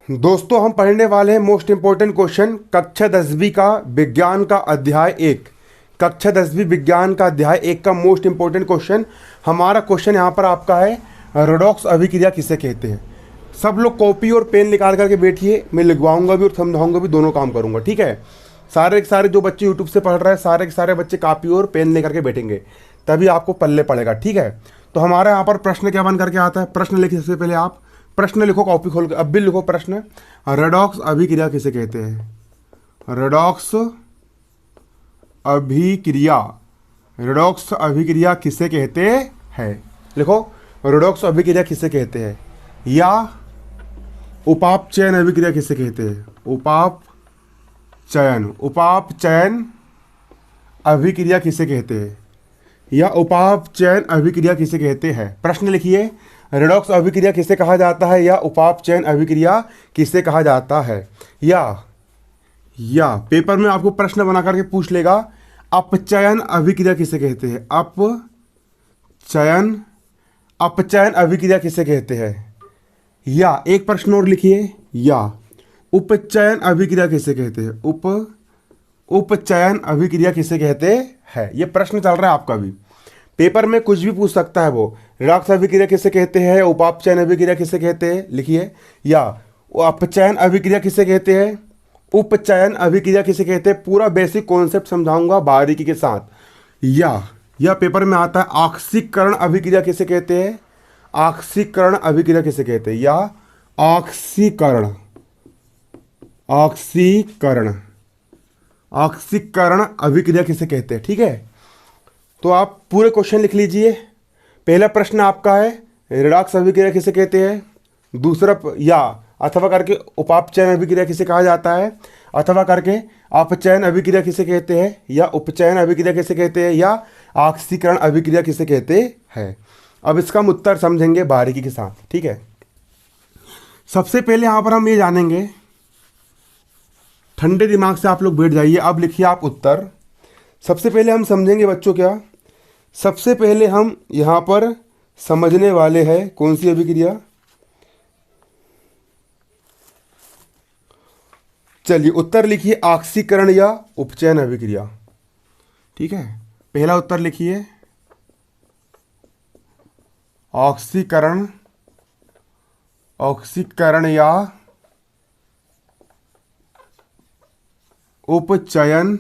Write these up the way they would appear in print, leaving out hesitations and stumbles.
दोस्तों हम पढ़ने वाले हैं मोस्ट इंपॉर्टेंट क्वेश्चन कक्षा 10वीं का विज्ञान का अध्याय 1। कक्षा 10वीं विज्ञान का अध्याय 1 का मोस्ट इंपॉर्टेंट क्वेश्चन। हमारा क्वेश्चन यहाँ पर आपका है, रेडॉक्स अभिक्रिया किसे कहते हैं। सब लोग कॉपी और पेन निकाल करके बैठिए, मैं लिखवाऊंगा भी और समझाऊंगा भी, दोनों काम करूंगा, ठीक है। सारे के सारे जो बच्चे यूट्यूब से पढ़ रहे हैं, सारे के सारे बच्चे कॉपी और पेन लेकर के बैठेंगे, तभी आपको पल्ले पड़ेगा, ठीक है। तो हमारे यहाँ पर प्रश्न क्या बन करके आता है, प्रश्न लिखिए। सबसे पहले आप प्रश्न लिखो, कॉपी खोल के अब भी लिखो प्रश्न। रेडॉक्स अभिक्रिया किसे कहते हैं। रेडॉक्स अभिक्रिया, रेडॉक्स अभिक्रिया किसे कहते हैं, लिखो। रेडॉक्स अभिक्रिया किसे कहते हैं, या उपाप चयन अभिक्रिया किसे कहते हैं। उपाप चयन अभिक्रिया किसे कहते हैं, या उपाप चयन अभिक्रिया किसे कहते हैं। प्रश्न लिखिए, रेडॉक्स अभिक्रिया किसे कहा जाता है, या उपाप चयन अभिक्रिया किसे कहा जाता है। या पेपर में आपको प्रश्न बना करके पूछ लेगा, अपचयन अभिक्रिया किसे कहते हैं। अपचयन अभिक्रिया किसे कहते हैं। या एक प्रश्न और लिखिए, या उपचयन अभिक्रिया किसे कहते हैं। उपचयन अभिक्रिया किसे कहते हैं। ये प्रश्न चल रहा है आपका भी, पेपर में कुछ भी पूछ सकता है वो। रेडॉक्स अभिक्रिया किसे कहते हैं, उपापचयन अभिक्रिया किसे कहते हैं, लिखिए। या अपचयन अभिक्रिया किसे कहते हैं, उपचयन अभिक्रिया किसे कहते हैं। पूरा बेसिक कॉन्सेप्ट समझाऊंगा बारीकी के साथ। या पेपर में आता है, ऑक्सीकरण अभिक्रिया किसे कहते हैं। ऑक्सीकरण अभिक्रिया किसे कहते हैं, या ऑक्सीकरण अभिक्रिया किसे कहते हैं, ठीक है। तो आप पूरे क्वेश्चन लिख लीजिए। पहला प्रश्न आपका है, रेडॉक्स अभिक्रिया किसे कहते हैं। दूसरा, या अथवा करके उपापचयन अभिक्रिया किसे कहा जाता है, अथवा करके अपचयन अभिक्रिया किसे कहते हैं, या उपचयन अभिक्रिया किसे कहते हैं, या ऑक्सीकरण अभिक्रिया किसे कहते हैं। अब इसका हम उत्तर समझेंगे बारीकी के साथ, ठीक है। सबसे पहले यहाँ पर हम ये जानेंगे, ठंडे दिमाग से आप लोग बैठ जाइए। अब लिखिए आप उत्तर। सबसे पहले हम समझेंगे बच्चों, क्या सबसे पहले हम यहाँ पर समझने वाले हैं कौन सी अभिक्रिया। चलिए उत्तर लिखिए, ऑक्सीकरण या उपचयन अभिक्रिया, ठीक है। पहला उत्तर लिखिए, ऑक्सीकरण या उपचयन,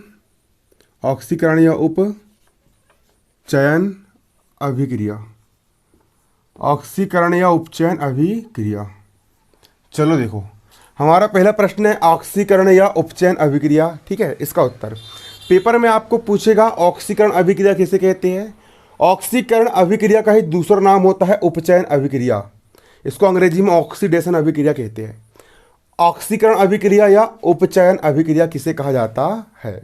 ऑक्सीकरण या उपचयन अभिक्रिया, ऑक्सीकरण या उपचयन अभिक्रिया। चलो देखो, हमारा पहला प्रश्न है ऑक्सीकरण या उपचयन अभिक्रिया, ठीक है। इसका उत्तर पेपर में आपको पूछेगा, ऑक्सीकरण अभिक्रिया किसे कहते हैं। ऑक्सीकरण अभिक्रिया का ही दूसरा नाम होता है उपचयन अभिक्रिया। इसको अंग्रेजी में ऑक्सीडेशन अभिक्रिया कहते हैं। ऑक्सीकरण अभिक्रिया या उपचयन अभिक्रिया किसे कहा जाता है।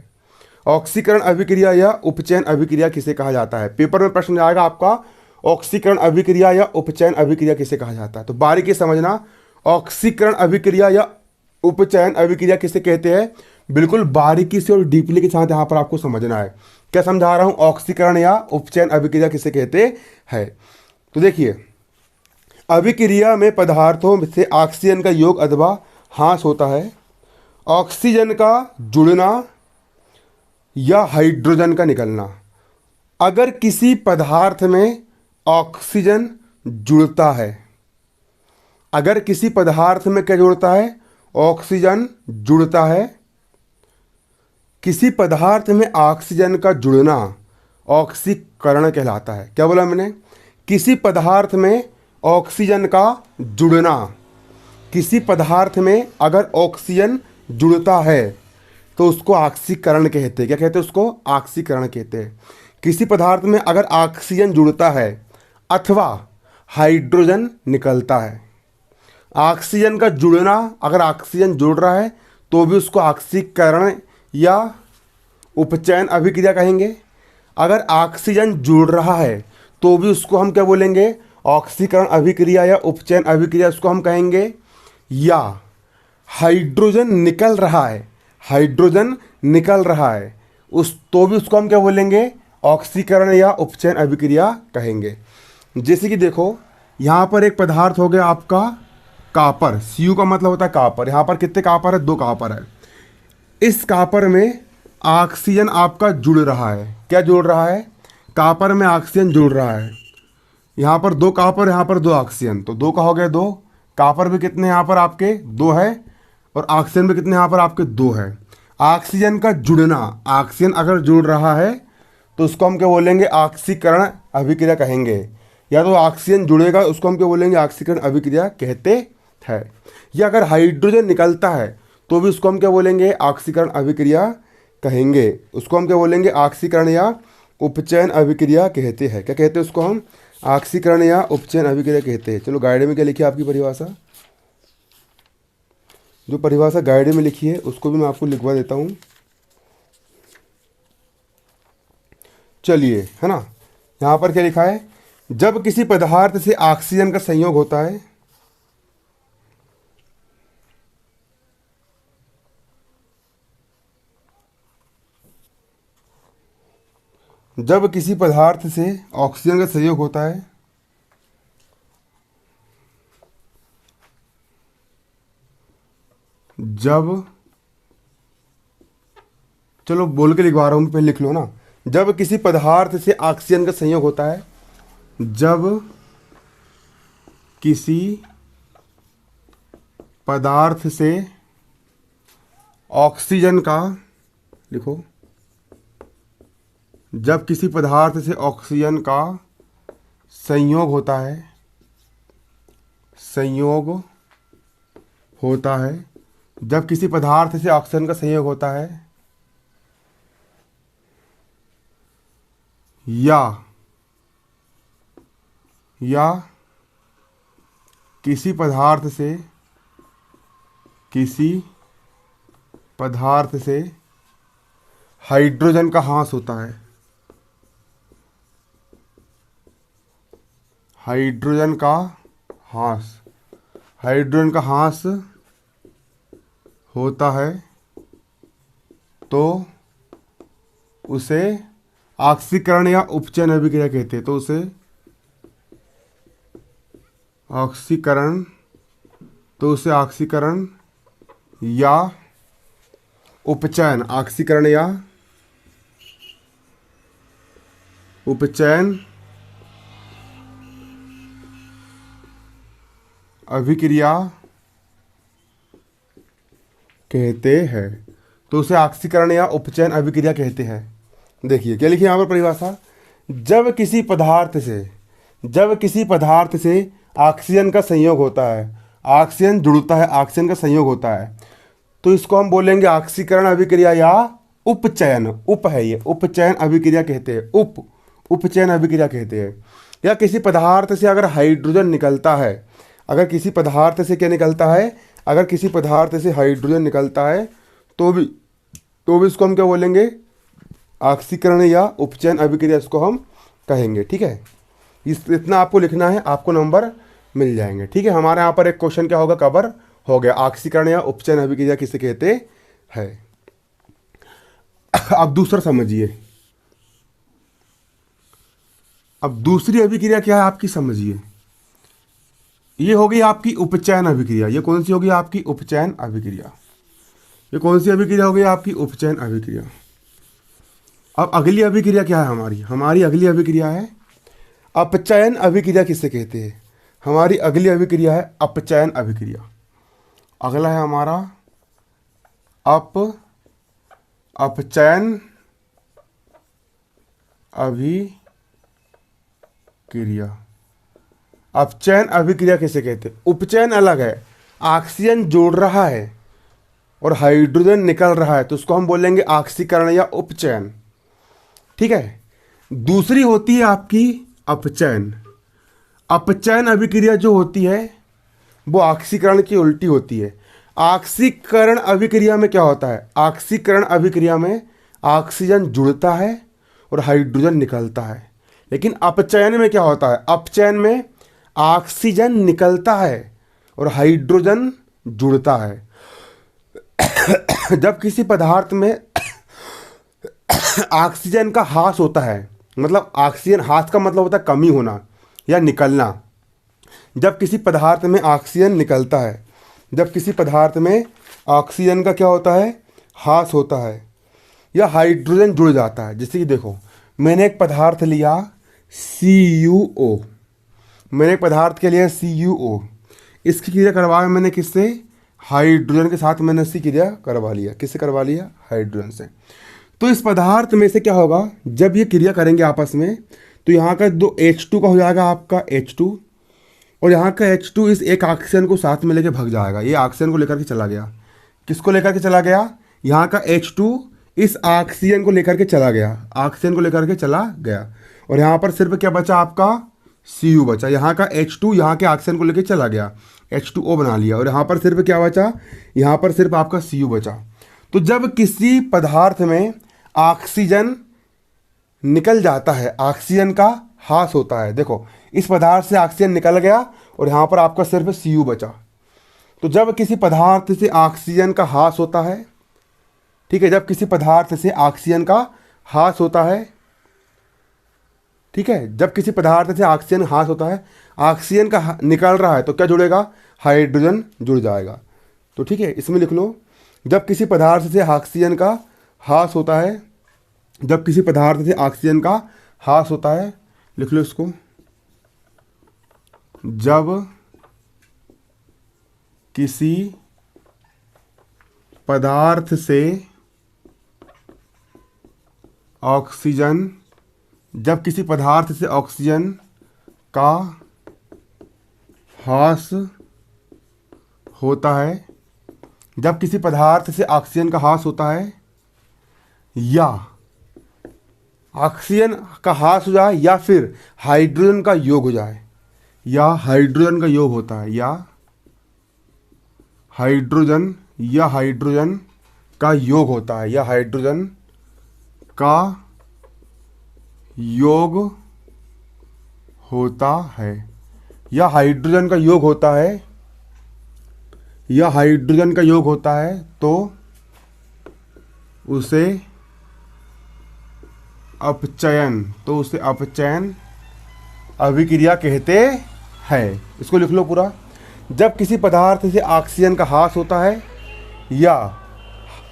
ऑक्सीकरण अभिक्रिया या उपचयन अभिक्रिया किसे कहा जाता है। पेपर में प्रश्न आएगा आपका, ऑक्सीकरण अभिक्रिया या उपचयन अभिक्रिया किसे कहा जाता है। तो बारीकी समझना, ऑक्सीकरण अभिक्रिया या उपचयन अभिक्रिया किसे कहते हैं, बिल्कुल बारीकी से और डीपली के साथ यहाँ पर आपको समझना है। क्या समझा रहा हूँ, ऑक्सीकरण या उपचयन अभिक्रिया किसे कहते हैं। तो देखिए, अभिक्रिया में पदार्थों से ऑक्सीजन का योग अथवा ह्रास होता है। ऑक्सीजन का जुड़ना या हाइड्रोजन का निकलना। अगर किसी पदार्थ में ऑक्सीजन जुड़ता है, अगर किसी पदार्थ में क्या जुड़ता है, ऑक्सीजन जुड़ता है। किसी पदार्थ में ऑक्सीजन का जुड़ना ऑक्सीकरण कहलाता है। क्या बोला मैंने, किसी पदार्थ में ऑक्सीजन का जुड़ना। किसी पदार्थ में अगर ऑक्सीजन जुड़ता है तो उसको ऑक्सीकरण कहते हैं। क्या कहते हैं उसको, ऑक्सीकरण कहते हैं। किसी पदार्थ में अगर ऑक्सीजन जुड़ता है अथवा हाइड्रोजन निकलता है। ऑक्सीजन का जुड़ना, अगर ऑक्सीजन जुड़ रहा है तो भी उसको ऑक्सीकरण या उपचयन अभिक्रिया कहेंगे। अगर ऑक्सीजन जुड़ रहा है तो भी उसको हम क्या बोलेंगे, ऑक्सीकरण अभिक्रिया या उपचयन अभिक्रिया उसको हम कहेंगे। या हाइड्रोजन निकल रहा है, हाइड्रोजन निकल रहा है उस, तो भी उसको हम क्या बोलेंगे, ऑक्सीकरण या उपचयन अभिक्रिया कहेंगे। जैसे कि देखो, यहाँ पर एक पदार्थ हो गया आपका कापर, Cu का मतलब होता है कापर। यहाँ पर कितने कापर है? 2 कापर है। इस कापर में ऑक्सीजन आपका जुड़ रहा है। क्या जुड़ रहा है? कापर में ऑक्सीजन जुड़ रहा है। यहाँ पर 2 कापर, यहाँ पर 2 ऑक्सीजन, तो 2 का हो गया 2। कापर भी कितने यहाँ पर आपके? 2 है। और ऑक्सीजन भी कितने यहाँ पर आपके? 2 है। ऑक्सीजन का जुड़ना, ऑक्सीजन अगर जुड़ रहा है तो उसको हम क्या बोलेंगे? ऑक्सीकरण अभिक्रिया कहेंगे। या तो ऑक्सीजन जुड़ेगा, उसको हम क्या बोलेंगे? ऑक्सीकरण अभिक्रिया कहते हैं। या अगर हाइड्रोजन निकलता है तो भी उसको हम क्या बोलेंगे? ऑक्सीकरण अभिक्रिया कहेंगे। उसको हम क्या बोलेंगे? ऑक्सीकरण या उपचयन अभिक्रिया कहते हैं। क्या कहते हैं उसको हम? ऑक्सीकरण या उपचयन अभिक्रिया कहते हैं। चलो गाइड में क्या लिखी है आपकी परिभाषा? जो परिभाषा गाइड में लिखी है उसको भी मैं आपको लिखवा देता हूँ। चलिए, है ना, यहाँ पर क्या लिखा है? जब किसी पदार्थ से ऑक्सीजन का संयोग होता है, जब किसी पदार्थ से ऑक्सीजन का संयोग होता है, जब, चलो बोल के लिखवा रहा हूँ, पहले लिख लो ना। जब किसी पदार्थ से ऑक्सीजन का संयोग होता है, जब किसी पदार्थ से ऑक्सीजन का, लिखो, जब किसी पदार्थ से ऑक्सीजन का संयोग होता है, संयोग होता है, जब किसी पदार्थ से ऑक्सीजन का संयोग होता है, या किसी पदार्थ से हाइड्रोजन का ह्रास होता है, हाइड्रोजन का ह्रास होता है, तो उसे ऑक्सीकरण या उपचयन अभिक्रिया कहते हैं। तो उसे ऑक्सीकरण या उपचयन, ऑक्सीकरण या उपचयन अभिक्रिया कहते हैं। तो उसे ऑक्सीकरण या उपचयन अभिक्रिया कहते हैं। देखिए क्या लिखिए यहाँ पर परिभाषा। जब किसी पदार्थ से ऑक्सीजन का संयोग होता है, ऑक्सीजन जुड़ता है, ऑक्सीजन का संयोग होता है, तो इसको हम बोलेंगे ऑक्सीकरण अभिक्रिया या उपचयन। उप है ये, उपचयन अभिक्रिया कहते हैं। उपचयन अभिक्रिया कहते हैं। या किसी पदार्थ से अगर हाइड्रोजन निकलता है, अगर किसी पदार्थ से क्या निकलता है? अगर किसी पदार्थ से हाइड्रोजन निकलता है तो भी इसको हम क्या बोलेंगे? ऑक्सीकरण या उपचयन अभिक्रिया इसको हम कहेंगे। ठीक है, इतना आपको लिखना है, आपको नंबर मिल जाएंगे। ठीक है, हमारे यहाँ पर एक क्वेश्चन क्या होगा? कवर हो गया। ऑक्सीकरण या उपचयन अभिक्रिया किसे कहते हैं? अब दूसरा समझिए। अब दूसरी अभिक्रिया क्या है आपकी, समझिए। ये हो गई आपकी उपचयन अभिक्रिया। ये कौन सी होगी आपकी? उपचयन अभिक्रिया। ये कौन सी अभिक्रिया हो गई आपकी? उपचयन अभिक्रिया। अब अगली अभिक्रिया क्या है हमारी अगली अभिक्रिया है अपचयन अभिक्रिया। किसे कहते हैं? हमारी अगली अभिक्रिया है अपचयन अभिक्रिया। अगला है हमारा अपचयन अभिक्रिया। अपचयन अभिक्रिया किसे कहते हैं? उपचयन अलग है, ऑक्सीजन जोड़ रहा है और हाइड्रोजन निकल रहा है, तो उसको हम बोलेंगे ऑक्सीकरण या उपचयन। ठीक है, दूसरी होती है आपकी अपचयन। अपचयन अभिक्रिया जो होती है वो ऑक्सीकरण की उल्टी होती है। ऑक्सीकरण अभिक्रिया में क्या होता है? ऑक्सीकरण अभिक्रिया में ऑक्सीजन जुड़ता है और हाइड्रोजन निकलता है। लेकिन अपचयन में क्या होता है? अपचयन में ऑक्सीजन निकलता है और हाइड्रोजन जुड़ता है। जब किसी पदार्थ में ऑक्सीजन का ह्रास होता है, मतलब ऑक्सीजन ह्रास का मतलब होता है कमी होना या निकलना। जब किसी पदार्थ में ऑक्सीजन निकलता है, जब किसी पदार्थ में ऑक्सीजन का क्या होता है, ह्रास होता है, या हाइड्रोजन जुड़ जाता है। जैसे कि देखो, मैंने एक पदार्थ लिया CuO, मैंने एक पदार्थ के लिए CuO, इसकी क्रिया करवाया मैंने किससे, हाइड्रोजन के साथ मैंने इसकी क्रिया करवा लिया। किससे करवा लिया, हाइड्रोजन से। तो इस पदार्थ में से क्या होगा, जब ये क्रिया करेंगे आपस में, तो यहाँ का दो H2 का हो जाएगा आपका H2, और यहाँ का H2 इस एक ऑक्सीजन को साथ में लेके भाग जाएगा। ये ऑक्सीजन को लेकर के चला गया। किसको लेकर के चला गया, यहाँ का H2 इस ऑक्सीजन को लेकर के चला गया, ऑक्सीजन को लेकर के चला गया, और यहाँ पर सिर्फ क्या बचा आपका, Cu बचा। यहाँ का H2 यहाँ के ऑक्सीजन को लेकर चला गया, H2O बना लिया, और यहाँ पर सिर्फ क्या बचा, यहाँ पर सिर्फ आपका Cu बचा। तो जब किसी पदार्थ में ऑक्सीजन निकल जाता है, ऑक्सीजन का ह्रास होता है, देखो इस पदार्थ से ऑक्सीजन निकल गया और यहाँ पर आपका सिर्फ Cu बचा। तो जब किसी पदार्थ से ऑक्सीजन का ह्रास होता है, ठीक है, जब किसी पदार्थ से ऑक्सीजन का ह्रास होता है, ठीक है, जब किसी पदार्थ से ऑक्सीजन ह्रास होता है, ऑक्सीजन का निकल रहा है, तो क्या जुड़ेगा, हाइड्रोजन जुड़ जाएगा। तो ठीक है, इसमें लिख लो, जब किसी पदार्थ से ऑक्सीजन का ह्रास होता है, जब किसी पदार्थ से ऑक्सीजन का ह्रास होता है, लिख लो इसको, जब किसी पदार्थ से ऑक्सीजन, जब किसी पदार्थ से ऑक्सीजन का ह्रास होता है, जब किसी पदार्थ से ऑक्सीजन का ह्रास होता है, या ऑक्सीजन का ह्रास हो जाए, या फिर हाइड्रोजन का योग हो जाए, या हाइड्रोजन का योग होता है, या हाइड्रोजन का योग होता है, या हाइड्रोजन का योग होता है, या हाइड्रोजन का योग होता है, या हाइड्रोजन का योग होता है, तो उसे अपचयन अभिक्रिया कहते हैं। इसको लिख लो पूरा, जब किसी पदार्थ से ऑक्सीजन का ह्रास होता है, या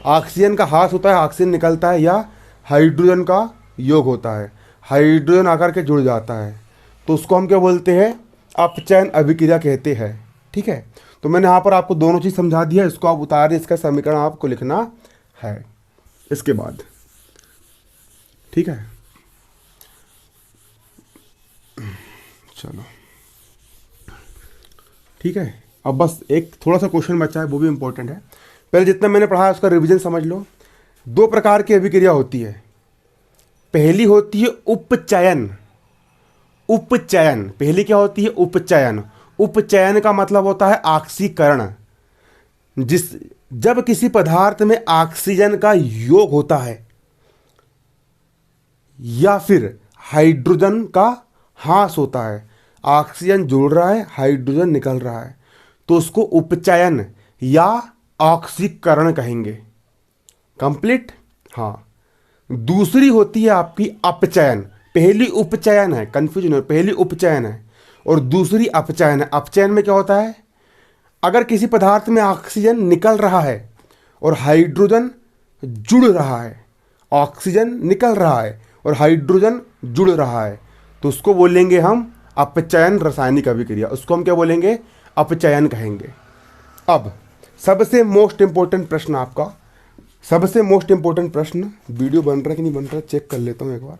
ऑक्सीजन का ह्रास होता है, ऑक्सीजन निकलता है, या हाइड्रोजन का योग होता है, हाइड्रोजन आकर के जुड़ जाता है, तो उसको हम क्या बोलते हैं, अपचयन अभिक्रिया कहते हैं। ठीक है, तो मैंने यहाँ पर आपको दोनों चीज़ समझा दिया, इसको आप उतारें, इसका समीकरण आपको लिखना है इसके बाद। ठीक है, चलो ठीक है, अब बस एक थोड़ा सा क्वेश्चन बचा है, वो भी इम्पोर्टेंट है। पहले जितना मैंने पढ़ा है उसका रिवीजन समझ लो। दो प्रकार की अभिक्रिया होती है। पहली होती है उपचयन। उपचयन, पहली क्या होती है, उपचयन। उपचयन का मतलब होता है ऑक्सीकरण। जब किसी पदार्थ में ऑक्सीजन का योग होता है, या फिर हाइड्रोजन का ह्रास होता है, ऑक्सीजन जुड़ रहा है, हाइड्रोजन निकल रहा है, तो उसको उपचयन या ऑक्सीकरण कहेंगे। कंप्लीट। हाँ, दूसरी होती है आपकी अपचयन। पहली उपचयन है, कंफ्यूजन है, पहली उपचयन है और दूसरी अपचयन है। अपचयन में क्या होता है, अगर किसी पदार्थ में ऑक्सीजन निकल रहा है और हाइड्रोजन जुड़ रहा है, ऑक्सीजन निकल रहा है और हाइड्रोजन जुड़ रहा है, तो उसको बोलेंगे हम अपचयन रासायनिक अभिक्रिया। उसको हम क्या बोलेंगे, अपचयन कहेंगे। अब सबसे मोस्ट इंपॉर्टेंट प्रश्न आपका, सबसे मोस्ट इंपॉर्टेंट प्रश्न, वीडियो बन रहा है कि नहीं बन रहा है चेक कर लेता हूँ एक बार।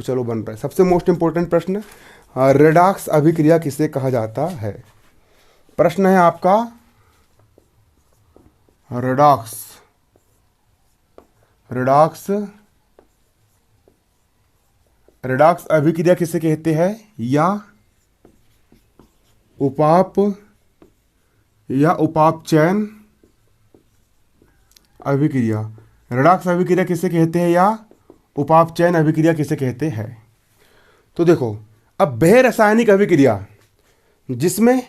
चलो बन रहा है। सबसे मोस्ट इंपॉर्टेंट प्रश्न, रेडॉक्स अभिक्रिया किसे कहा जाता है। प्रश्न है आपका, रेडॉक्स अभिक्रिया किसे कहते हैं, या उपापचयन अभिक्रिया। रेडॉक्स अभिक्रिया किसे कहते हैं या उपापचयन अभिक्रिया किसे कहते हैं। तो देखो, अब वह रासायनिक अभिक्रिया जिसमें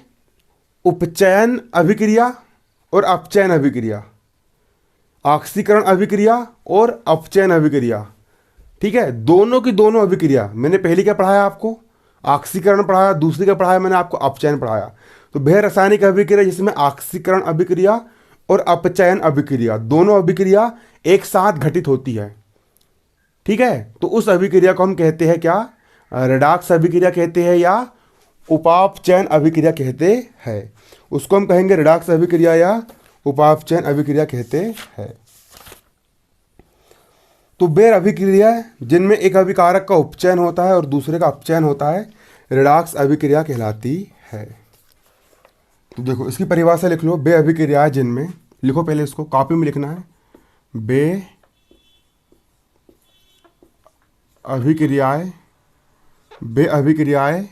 उपचयन अभिक्रिया और अपचयन अभिक्रिया, ऑक्सीकरण अभिक्रिया और अपचयन अभिक्रिया, ठीक है, दोनों की दोनों अभिक्रिया, मैंने पहले क्या पढ़ाया आपको, ऑक्सीकरण पढ़ाया, दूसरी का पढ़ाया मैंने आपको अपचयन पढ़ाया। तो वह रासायनिक अभिक्रिया जिसमें ऑक्सीकरण अभिक्रिया और अपचयन अभिक्रिया दोनों अभिक्रिया एक साथ घटित होती है, ठीक है, तो उस अभिक्रिया को हम कहते हैं क्या, रेडॉक्स अभिक्रिया कहते हैं या उपापचयन अभिक्रिया कहते हैं। उसको हम कहेंगे रेडॉक्स अभिक्रिया या उपापचयन अभिक्रिया कहते हैं। तो वे अभिक्रिया जिनमें एक अभिकारक का उपचयन होता है और दूसरे का अपचयन होता है रेडॉक्स अभिक्रिया कहलाती है। तो देखो इसकी परिभाषा लिख लो, वे अभिक्रियाएं जिनमें, लिखो पहले इसको कॉपी में लिखना है, वे अभिक्रियाएं, वे अभिक्रियाएं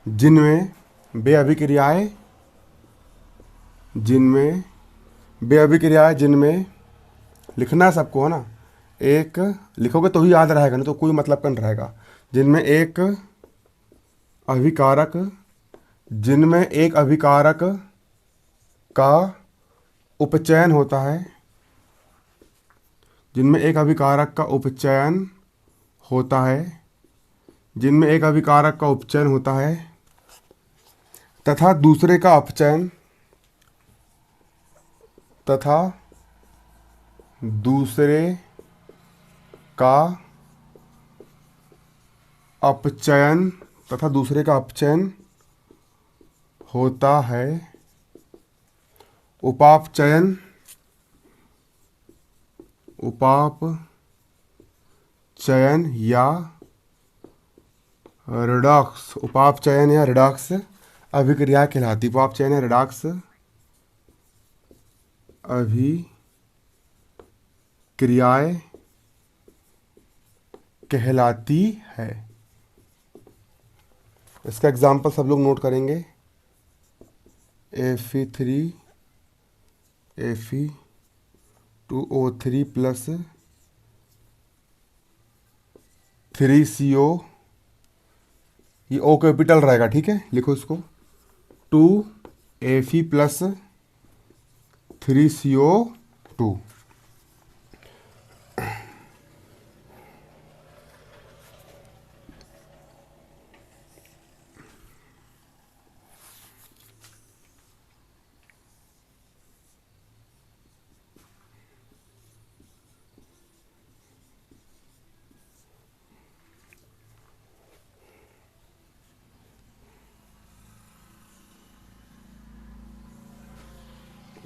जिनमें, वे अभिक्रियाएं जिनमें, वे अभिक्रियाएं जिनमें, लिखना है सबको है ना, एक लिखोगे तो ही याद रहेगा, नहीं तो कोई मतलब का नहीं रहेगा। जिनमें एक अभिकारक, जिनमें एक अभिकारक का उपचयन होता है, जिनमें एक अभिकारक का उपचयन होता है, जिनमें एक अभिकारक का उपचयन होता है तथा दूसरे का अपचयन, तथा दूसरे का अपचयन, तथा दूसरे का अपचयन होता है, उपापचयन, उपापचयन या रेडॉक्स, उपापचयन या रेडॉक्स अभिक्रिया कहलाती, उपापचयन या रेडॉक्स अभिक्रियाएं कहलाती है। इसका एग्जाम्पल सब लोग नोट करेंगे, Fe3 Fe2O3 प्लस 3CO, ये O कैपिटल रहेगा, ठीक है, लिखो इसको 2Fe प्लस 3CO2।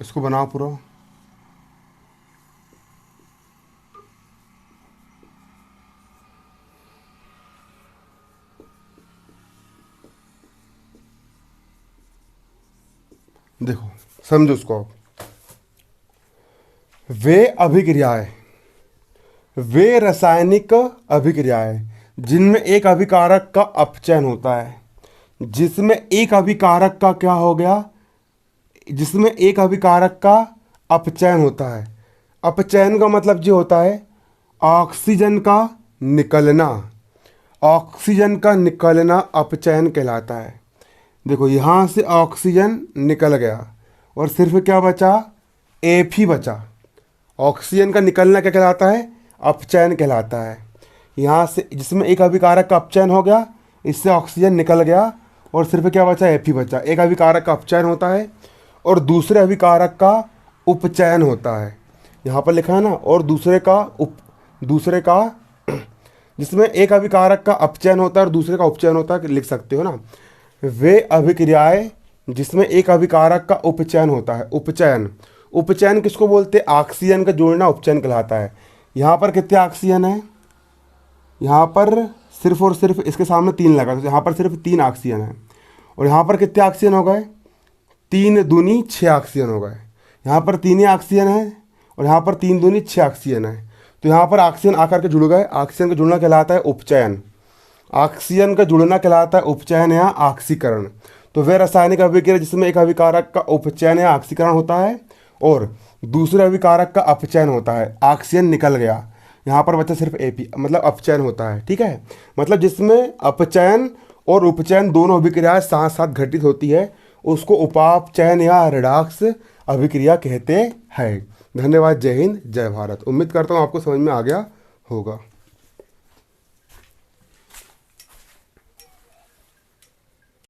इसको बनाओ पूरा। देखो समझो उसको आप, वे अभिक्रियाएं, वे रासायनिक अभिक्रियाएं जिनमें एक अभिकारक का अपचयन होता है, जिसमें एक अभिकारक का क्या हो गया, जिसमें एक अभिकारक का अपचयन होता है। अपचयन का मतलब जो होता है ऑक्सीजन का निकलना, ऑक्सीजन का निकलना अपचयन कहलाता है। देखो यहाँ से ऑक्सीजन निकल गया और सिर्फ क्या बचा, एफ ही बचा। ऑक्सीजन का निकलना क्या कहलाता है, अपचयन कहलाता है। यहाँ से जिसमें एक अभिकारक का अपचयन हो गया, इससे ऑक्सीजन निकल गया और सिर्फ क्या बचा, एफ ही बचा। एक अभिकारक का अपचयन होता है और दूसरे अभिकारक का उपचयन होता है, यहाँ पर लिखा है ना, और दूसरे का जिसमें एक अभिकारक का अपचयन होता है और दूसरे का उपचयन होता है, लिख सकते हो ना। वे अभिक्रियाएं जिसमें एक अभिकारक का उपचयन होता है। उपचयन, उपचयन किसको बोलते हैं, ऑक्सीजन का जोड़ना उपचयन कहलाता है। यहाँ पर कितने ऑक्सीजन है, यहाँ पर सिर्फ और सिर्फ इसके सामने 3 लगा, तो यहाँ पर सिर्फ 3 ऑक्सीजन है। और यहाँ पर कितने ऑक्सीजन हो गए, 3 दूनी 6 ऑक्सीजन हो गए। यहाँ पर 3 ही ऑक्सीजन है और यहाँ पर 3 दूनी 6 ऑक्सीजन है, तो यहाँ पर ऑक्सीजन आकर के जुड़ गए। ऑक्सीजन का जुड़ना कहलाता है उपचयन, ऑक्सीजन का जुड़ना कहलाता है उपचयन या ऑक्सीकरण। तो वह रासायनिक अभिक्रिया जिसमें एक अभिकारक का उपचयन या ऑक्सीकरण होता है और दूसरे अभिकारक का अपचयन होता है, ऑक्सीजन निकल गया, यहाँ पर बचा सिर्फ एपी, मतलब अपचयन होता है, ठीक है। मतलब जिसमें अपचयन और उपचयन दोनों अभिक्रियाएं साथ साथ घटित होती है, उसको उपापचयन या रेडॉक्स अभिक्रिया कहते हैं। धन्यवाद, जय हिंद, जय भारत। उम्मीद करता हूँ आपको समझ में आ गया होगा।